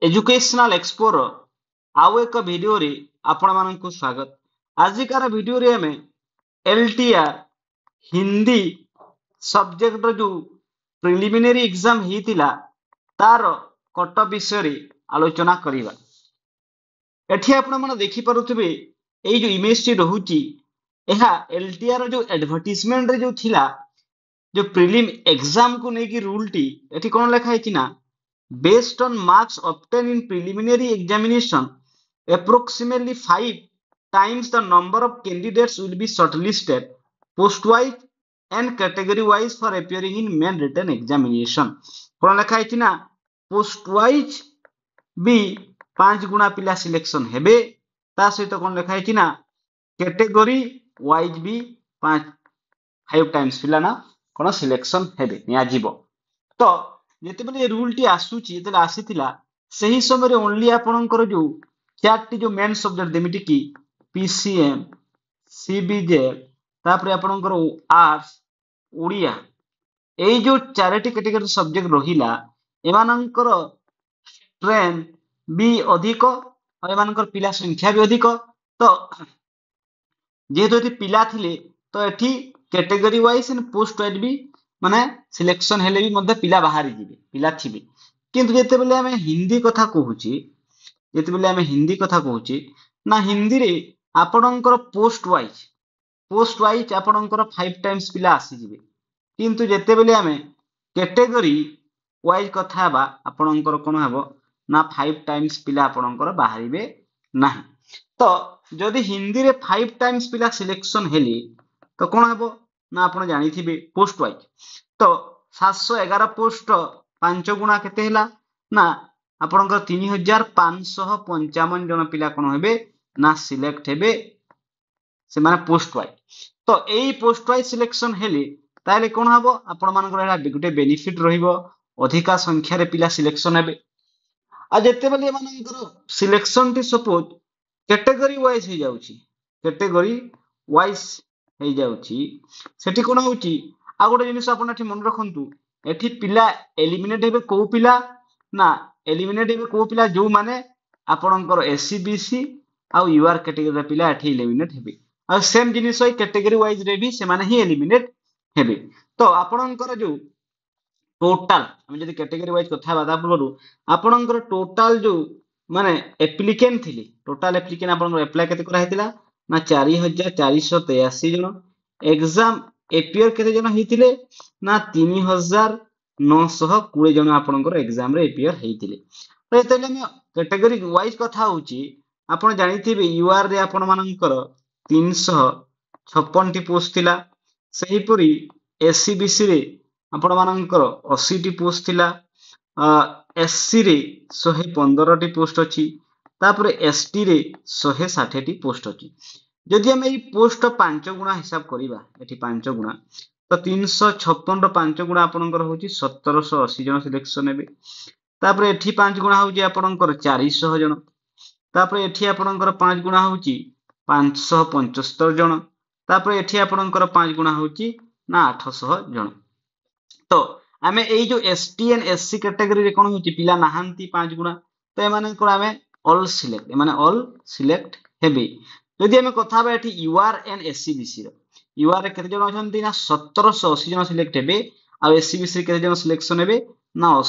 Educational एक्सपोर आउ एक video रे आपण मानकु स्वागत। आजिकार वीडियो रे हमें एलटीआर हिंदी सब्जेक्ट जो प्रिलिमिनरी एग्जाम हितिला तार कट विषय रे आलोचना करिवा। एठी आपण माने देखि पारुथिबे एई जो इमेज टी रहुची एहा एलटीआर जो एडवर्टाइजमेंट रे जो थिला जो प्रिलिम एग्जाम को नेकी रूल टी एठी कोन लेखा हिची ना based on marks obtained in preliminary examination approximately 5 times the number of candidates will be shortlisted post wise and category wise for appearing in main written examination कोन लेखा हिची ना post wise भी 5 गुना पिला selection हेबे ता सहित कोन लेखा हिची ना कैटेगरी वाइज भी 5 टाइम्स पिला ना कोन सिलेक्शन हेबे निया जीवो। तो जेतेबेले रूल टी आसुची जेतेले आसीथिला सही समय रे ओनली आपनकर जो चारटी जो मेन सब्जेक्ट देमिति की पीसीएम सीबीजेड तापर आपनकर आर्ट्स ओडिया एई जो चारटी कैटेगरी सब्जेक्ट रहिला एमानकर ट्रेन भी अधिक और एमानकर पिला संख्या भी अधिक। तो जेहेतु एति पिला थिले तो एठी category wise and post wise भी माने सिलेक्शन हेले भी मध्ये पिला बाहरी जिवे पिला थिबे। किंतु जेतेबेले हमें हिंदी कथा कहूची जेतेबेले हमें हिंदी कथा कहूची ना हिंदी रे आपणकर पोस्ट वाइज आपणकर 5 टाइम्स पिला आसी जिवे। किंतु जेतेबेले हमें कैटेगरी वाइज कथा बा आपणकर कोन हबो ना 5 टाइम्स पिला आपणकर बाहरीबे नाही। तो जदि हिंदी रे 5 टाइम्स पिला सिलेक्शन हेली तो कोन हबो ना आपण जानि थिबे पोस्ट वाइज। तो 711 पोस्ट 5 गुणा केते हैला ना आपणकर 3555 जन पिला कोन हेबे ना सिलेक्ट हेबे से माने पोस्ट वाइज। तो एई पोस्ट वाइज सिलेक्शन हेली ताले कोन हबो आपण मानकर एला गुटे बेनिफिट रहिबो अधिका संख्या रे पिला सिलेक्शन हेबे। आ जेते बेले मानकर सिलेक्शन टी सपोज कैटेगरी वाइज हे जाउची कैटेगरी वाइज हे जाउची सेठी कोन होउची आ गोटे जिनिस आपण एठी मन रखंतु एठी पिला एलिमिनेट हेबे को पिला ना एलिमिनेट हेबे को पिला जो माने आपणकर एससी बीसी आ यूआर कैटेगरी पिला एठी एलिमिनेट हेबे आ सेम जिनिस होई कैटेगरी वाइज रे भी से माने ही एलिमिनेट हेबे। तो आपणकर जो टोटल हम जदि कैटेगरी वाइज कथा बादा पूर्व आपणकर टोटल जो माने एप्लिकेंट थिले टोटल एप्लिकेंट आपणकर अप्लाई केते करा हेतिला ना 4483 जन एग्जाम एपियर केते जन हेतिले ना 3920 जन आपणकर एग्जाम रे एपियर हेतिले। तो एतले हम कैटेगरी वाइज कथा होची आपण जानिथिबे यूआर रे आपण मानकर 356 टी पोस्ट थिला सही पुरी एससी बीसी रे आपण मानकर 80 टी पोस्ट थिला एससी रे 115 टी पोस्ट अछि तापर एसटी रे 160 टी पोस्ट अछि। जदि हम एई पोस्ट 5 गुणा हिसाब करिबा एठी 5 गुणा तो 356 रो 5 गुणा आपनकर होची 1780 जन सिलेक्शन हेबे। तापर एठी 5 गुणा होची आपनकर 400 जन तापर एठी आपनकर 5 गुणा होची 575 जन तापर एठी आपनकर 5 गुणा होची ना 800 जन। तो आमे एई जो एसटी एंड एससी कैटेगरी रे कोन होची पिला नाहांती 5 गुणा तो एमाने को आमे ऑल सिलेक्ट एमाने ऑल सिलेक्ट हेबे। जदि आमे कथा बा एठी यूआर एंड एससी बीसी रो यूआर रे केते जन अछंती ना 1780 जन सिलेक्ट हेबे आ एससी बीसी रे केते जन सिलेक्शन हेबे ना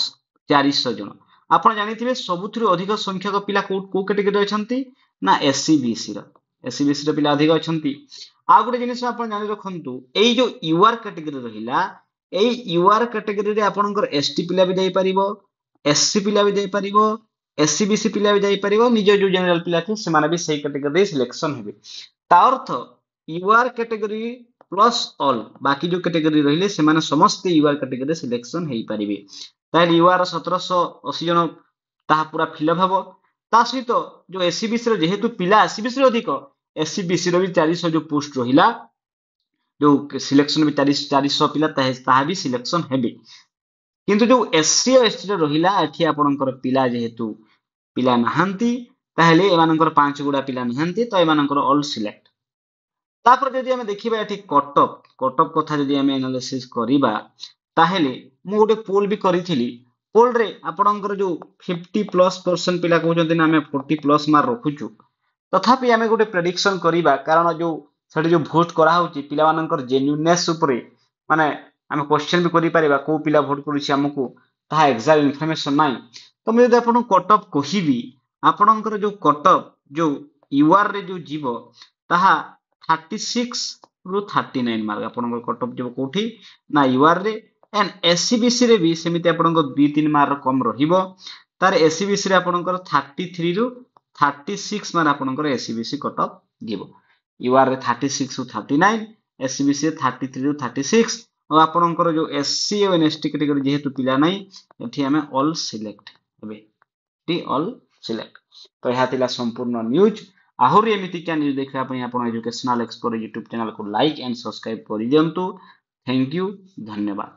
400 जन। आपण जानिथिबे सबुथुरु अधिक संख्यक पिला को कैटेगरी अछंती ना एससी बीसी रो पिला अधिक अछंती। आ गुटे जिनिस आपण जानि रखंतु एई जो यूआर कैटेगरी रहिला एई यूआर कैटेगरी रे आपणकर एसटी पिला भी जाई परिबो एससी पिला भी जाई परिबो एससी बीसी पिला भी जाई परिबो निज जो जनरल पिला थे से माने भी सही कैटेगरी रे सिलेक्शन हेबे। ता अर्थ यूआर कैटेगरी प्लस ऑल बाकी जो कैटेगरी रहिले से माने समस्त यूआर कैटेगरी रे सिलेक्शन हेई परिबे। ताले यूआर 1780 जन ता पूरा फिलअप हबो ता सहित जो एससी बीसी रो जेहेतु पिला एससी बीसी रो अधिक एससी बीसी रो भी 400 जो पोस्ट रहिला जो सिलेक्शन भी 400 पिला ताहा भी सिलेक्शन हेबे। किंतु जो एससी और एसटी रो रहिला एठी आपणकर पिला जेहेतु पिला नाहांती ताहेले एमानकर 5 गुडा पिला नाहांती तो एमानकर ऑल सिलेक्ट। तापर जदि हम देखिबा एठी कट ऑफ कथा जदि हम एनालिसिस करिबा ताहेले मु गोटे पोल भी करिथिली पोल रे आपणकर जो 50+ % पिला कहते ना आम 40+ मार्क रखुचु तथापि आम गोटे प्रेडिक्शन करवा कारण जो सेठी जो भोट कराऊँच पिलामानकर जेन्युइननेस उपरे माने आम क्वेश्चन भी करि परिबा को पिला भोट करूछि हमकु ताहा एक्साक्ट इन्फॉर्मेशन नाही तो मैं यदि आपन कट ऑफ कहिबी आपणकर जो कट ऑफ जो यूआर रे जो जीव ताहा 36 रु 39 मार्क आपणकर कट ऑफ जो कोठी ना यूआर रे एंड एससीबीसी रे भी सेमिति आपणकर 2-3 मार्क कम रहिबो तार एससीबीसी रे आपणकर 33 रु 36 मार्क आपणकर एससीबीसी कट ऑफ जीवो यूआर रे 36 रु 39 एससीबीसी रे 33 रु 36 और आपणकर जो एससी और एसटी कैटेगरी जेहेतु पिला नाही एठी हमें ऑल सिलेक्ट हेबे टी ऑल सिलेक्ट तो यह थिला संपूर्ण न्यूज आहुरी एमिति क्या न्यूज देखा पई आपण एजुकेशनल एक्सप्लोर यूट्यूब चैनल को लाइक एंड सब्सक्राइब करि दियंतु थैंक यू धन्यवाद।